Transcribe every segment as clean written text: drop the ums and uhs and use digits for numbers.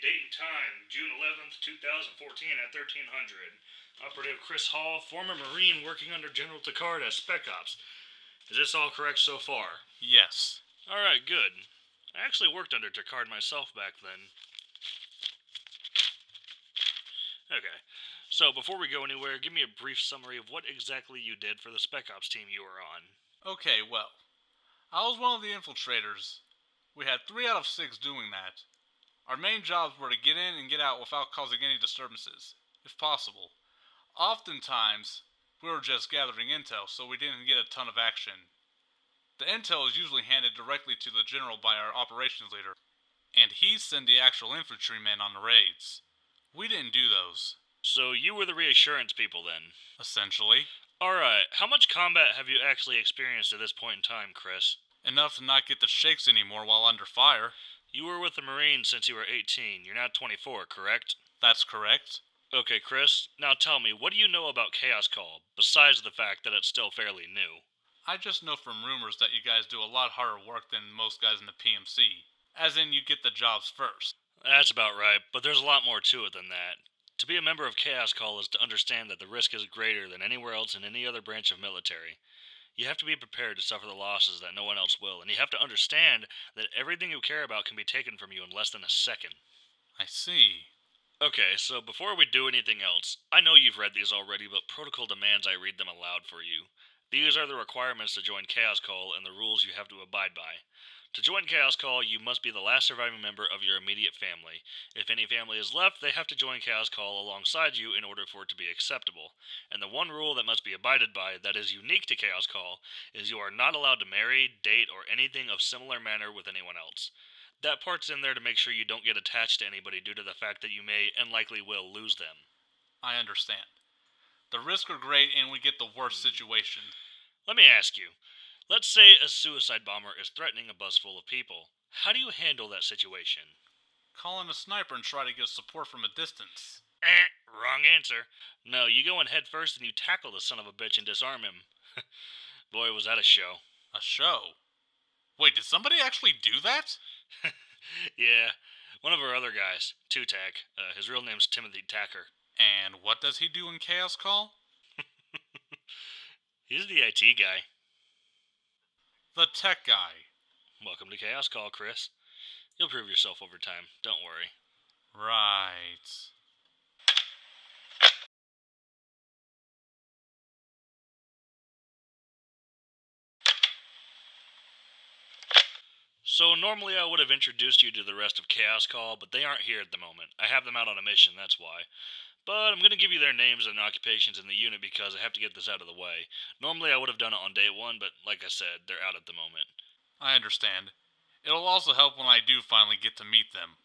date and time, June 11th, 2014 at 1300. Operative Chris Hall, former Marine working under General Tacard as Spec Ops. Is this all correct so far? Yes. Alright, good. I actually worked under Tacard myself back then. Okay, so before we go anywhere, give me a brief summary of what exactly you did for the Spec Ops team you were on. Okay, well, I was one of the infiltrators. We had 3 out of 6 doing that. Our main jobs were to get in and get out without causing any disturbances, if possible. Oftentimes, we were just gathering intel, so we didn't get a ton of action. The intel is usually handed directly to the general by our operations leader, and he sent the actual infantrymen on the raids. We didn't do those, So you were the reassurance people then? essentially. Alright, how much combat have you actually experienced at this point in time, Chris? Enough to not get the shakes anymore while under fire. You were with the Marines since you were 18. You're now 24, correct? That's correct. Okay, Chris, now tell me, what do you know about Chaos Call, besides the fact that it's still fairly new? I just know from rumors that you guys do a lot harder work than most guys in the PMC. As in, you get the jobs first. That's about right, but there's a lot more to it than that. To be a member of Chaos Call is to understand that the risk is greater than anywhere else in any other branch of military. You have to be prepared to suffer the losses that no one else will, and you have to understand that everything you care about can be taken from you in less than a second. I see. Okay, so before we do anything else, I know you've read these already, but protocol demands I read them aloud for you. These are the requirements to join Chaos Call and the rules you have to abide by. To join Chaos Call, you must be the last surviving member of your immediate family. If any family is left, they have to join Chaos Call alongside you in order for it to be acceptable. And the one rule that must be abided by that is unique to Chaos Call is you are not allowed to marry, date, or anything of similar manner with anyone else. That part's in there to make sure you don't get attached to anybody due to the fact that you may and likely will lose them. I understand. The risks are great and we get the worst situation. Let me ask you. Let's say a suicide bomber is threatening a bus full of people. How do you handle that situation? Call in a sniper and try to get support from a distance. Wrong answer. No, you go in head first and you tackle the son of a bitch and disarm him. Boy, was that a show. A show? Wait, did somebody actually do that? Yeah, one of our other guys, Two-Tack. His real name's Timothy Tacker. And what does he do in Chaos Call? He's the IT guy. The tech guy. Welcome to Chaos Call, Chris. You'll prove yourself over time, don't worry. Right. So normally I would have introduced you to the rest of Chaos Call, but they aren't here at the moment. I have them out on a mission, that's why. But I'm going to give you their names and occupations in the unit because I have to get this out of the way. Normally I would have done it on day one, but like I said, they're out at the moment. I understand. It'll also help when I do finally get to meet them.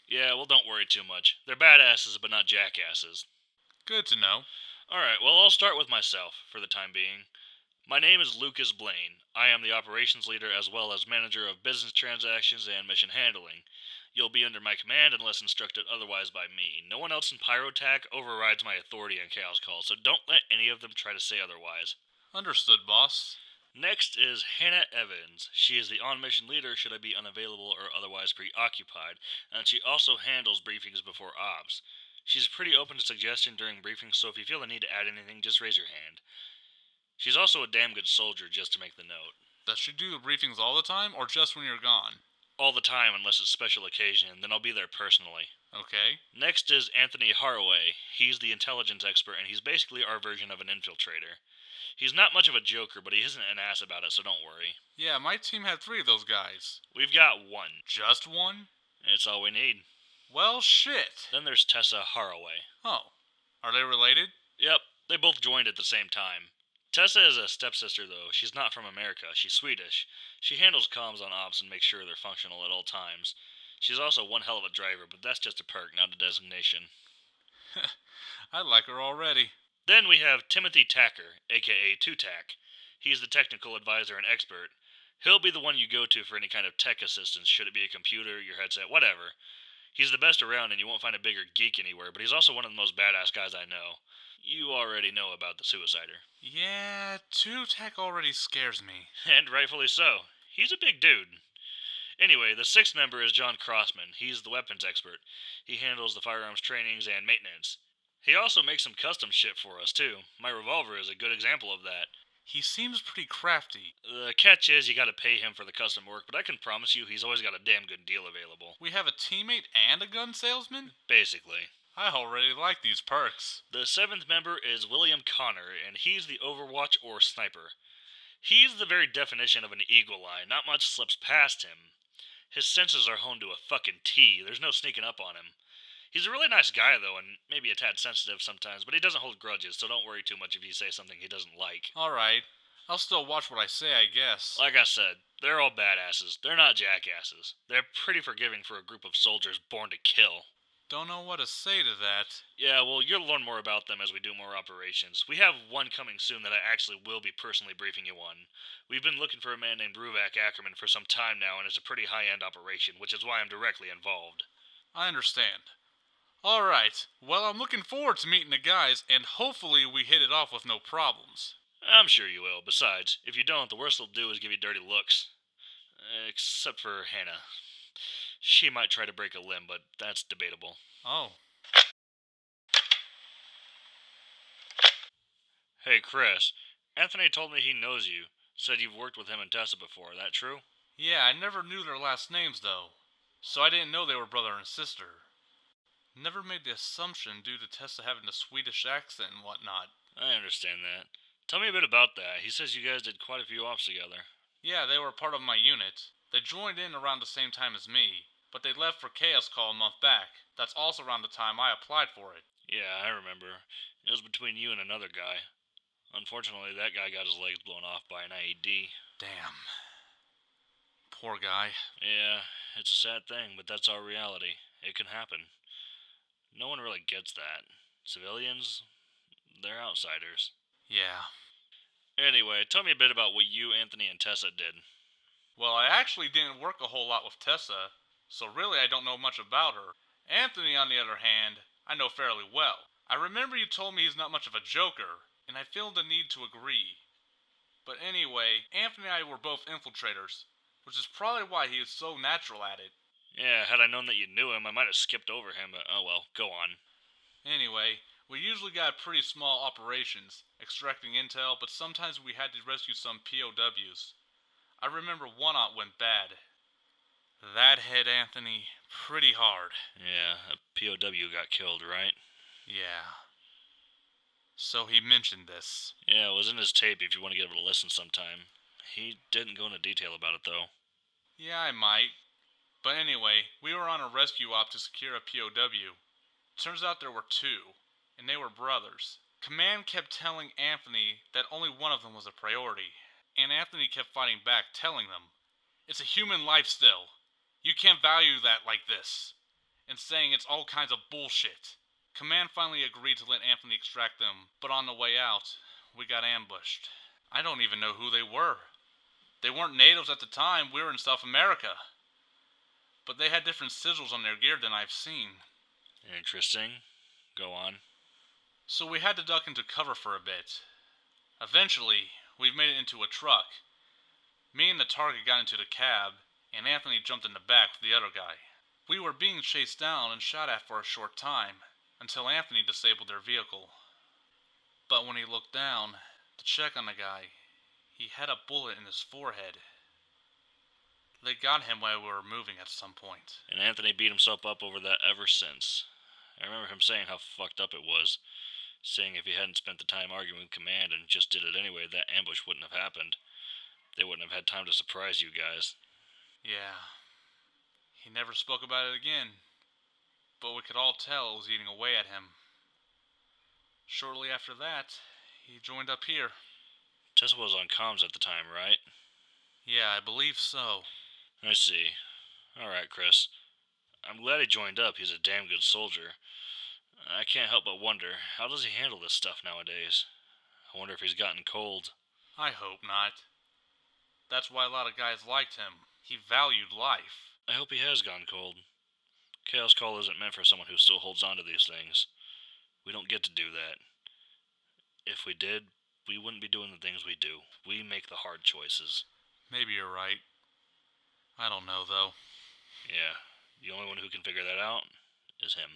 Yeah, well don't worry too much. They're badasses, but not jackasses. Good to know. Alright, well I'll start with myself, for the time being. My name is Lucas Blaine. I am the operations leader as well as manager of business transactions and mission handling. You'll be under my command unless instructed otherwise by me. No one else in Pyrotech overrides my authority on Chaos Call, so don't let any of them try to say otherwise. Understood, boss. Next is Hannah Evans. She is the on-mission leader should I be unavailable or otherwise preoccupied, and she also handles briefings before ops. She's pretty open to suggestion during briefings, so if you feel the need to add anything, just raise your hand. She's also a damn good soldier, just to make the note. Does she do the briefings all the time, or just when you're gone? All the time, unless it's special occasion, then I'll be there personally. Okay. Next is Anthony Haraway. He's the intelligence expert, and he's basically our version of an infiltrator. He's not much of a joker, but he isn't an ass about it, so don't worry. Yeah, my team had 3 of those guys. We've got one. Just one? It's all we need. Well, shit. Then there's Tessa Haraway. Oh. Are they related? Yep, they both joined at the same time. Tessa is a stepsister, though. She's not from America. She's Swedish. She handles comms on ops and makes sure they're functional at all times. She's also one hell of a driver, but that's just a perk, not a designation. I like her already. Then we have Timothy Tacker, aka Two-Tack. He's the technical advisor and expert. He'll be the one you go to for any kind of tech assistance, should it be a computer, your headset, whatever. He's the best around and you won't find a bigger geek anywhere, but he's also one of the most badass guys I know. You already know about the Suicider. Yeah, Two-Tech already scares me. And rightfully so. He's a big dude. Anyway, the sixth member is John Crossman. He's the weapons expert. He handles the firearms trainings and maintenance. He also makes some custom shit for us, too. My revolver is a good example of that. He seems pretty crafty. The catch is you gotta pay him for the custom work, but I can promise you he's always got a damn good deal available. We have a teammate and a gun salesman? Basically. I already like these perks. The seventh member is William Connor, and he's the Overwatch or Sniper. He's the very definition of an eagle eye. Not much slips past him. His senses are honed to a fucking T. There's no sneaking up on him. He's a really nice guy, though, and maybe a tad sensitive sometimes, but he doesn't hold grudges, so don't worry too much if you say something he doesn't like. Alright. I'll still watch what I say, I guess. Like I said, they're all badasses. They're not jackasses. They're pretty forgiving for a group of soldiers born to kill. Don't know what to say to that. Yeah, well, you'll learn more about them as we do more operations. We have one coming soon that I actually will be personally briefing you on. We've been looking for a man named Ruvak Ackerman for some time now, and it's a pretty high-end operation, which is why I'm directly involved. I understand. Alright, well, I'm looking forward to meeting the guys, and hopefully we hit it off with no problems. I'm sure you will. Besides, if you don't, the worst they'll do is give you dirty looks. Except for Hannah. She might try to break a limb, but that's debatable. Oh. Hey, Chris. Anthony told me he knows you. Said you've worked with him and Tessa before. That true? Yeah, I never knew their last names, though. So I didn't know they were brother and sister. Never made the assumption due to Tessa having a Swedish accent and whatnot. I understand that. Tell me a bit about that. He says you guys did quite a few ops together. Yeah, they were part of my unit. They joined in around the same time as me, but they left for Chaos Call a month back. That's also around the time I applied for it. Yeah, I remember. It was between you and another guy. Unfortunately, that guy got his legs blown off by an IED. Damn. Poor guy. Yeah, it's a sad thing, but that's our reality. It can happen. No one really gets that. Civilians, they're outsiders. Yeah. Anyway, tell me a bit about what you, Anthony, and Tessa did. Well, I actually didn't work a whole lot with Tessa, so really I don't know much about her. Anthony, on the other hand, I know fairly well. I remember you told me he's not much of a joker, and I feel the need to agree. But anyway, Anthony and I were both infiltrators, which is probably why he is so natural at it. Yeah, had I known that you knew him, I might have skipped over him, but oh well, go on. Anyway, we usually got pretty small operations, extracting intel, but sometimes we had to rescue some POWs. I remember one op went bad. That hit Anthony pretty hard. Yeah, a POW got killed, right? Yeah. So he mentioned this. Yeah, it was in his tape if you want to give it a listen sometime. He didn't go into detail about it, though. Yeah, I might. But anyway, we were on a rescue op to secure a POW. Turns out there were two, and they were brothers. Command kept telling Anthony that only one of them was a priority, and Anthony kept fighting back, telling them, "It's a human life still. You can't value that like this," and saying it's all kinds of bullshit. Command finally agreed to let Anthony extract them, but on the way out, we got ambushed. I don't even know who they were. They weren't natives at the time. We were in South America. But they had different sigils on their gear than I've seen. Interesting. Go on. So we had to duck into cover for a bit. Eventually, we made it into a truck. Me and the target got into the cab, and Anthony jumped in the back with the other guy. We were being chased down and shot at for a short time, until Anthony disabled their vehicle. But when he looked down to check on the guy, he had a bullet in his forehead. They got him while we were moving at some point. And Anthony beat himself up over that ever since. I remember him saying how fucked up it was. Saying if he hadn't spent the time arguing with Command and just did it anyway, that ambush wouldn't have happened. They wouldn't have had time to surprise you guys. Yeah. He never spoke about it again. But we could all tell it was eating away at him. Shortly after that, he joined up here. Tessa was on comms at the time, right? Yeah, I believe so. I see. Alright, Chris. I'm glad he joined up. He's a damn good soldier. I can't help but wonder, how does he handle this stuff nowadays? I wonder if he's gotten cold. I hope not. That's why a lot of guys liked him. He valued life. I hope he has gone cold. Chaos Call isn't meant for someone who still holds on to these things. We don't get to do that. If we did, we wouldn't be doing the things we do. We make the hard choices. Maybe you're right. I don't know, though. Yeah, the only one who can figure that out is him.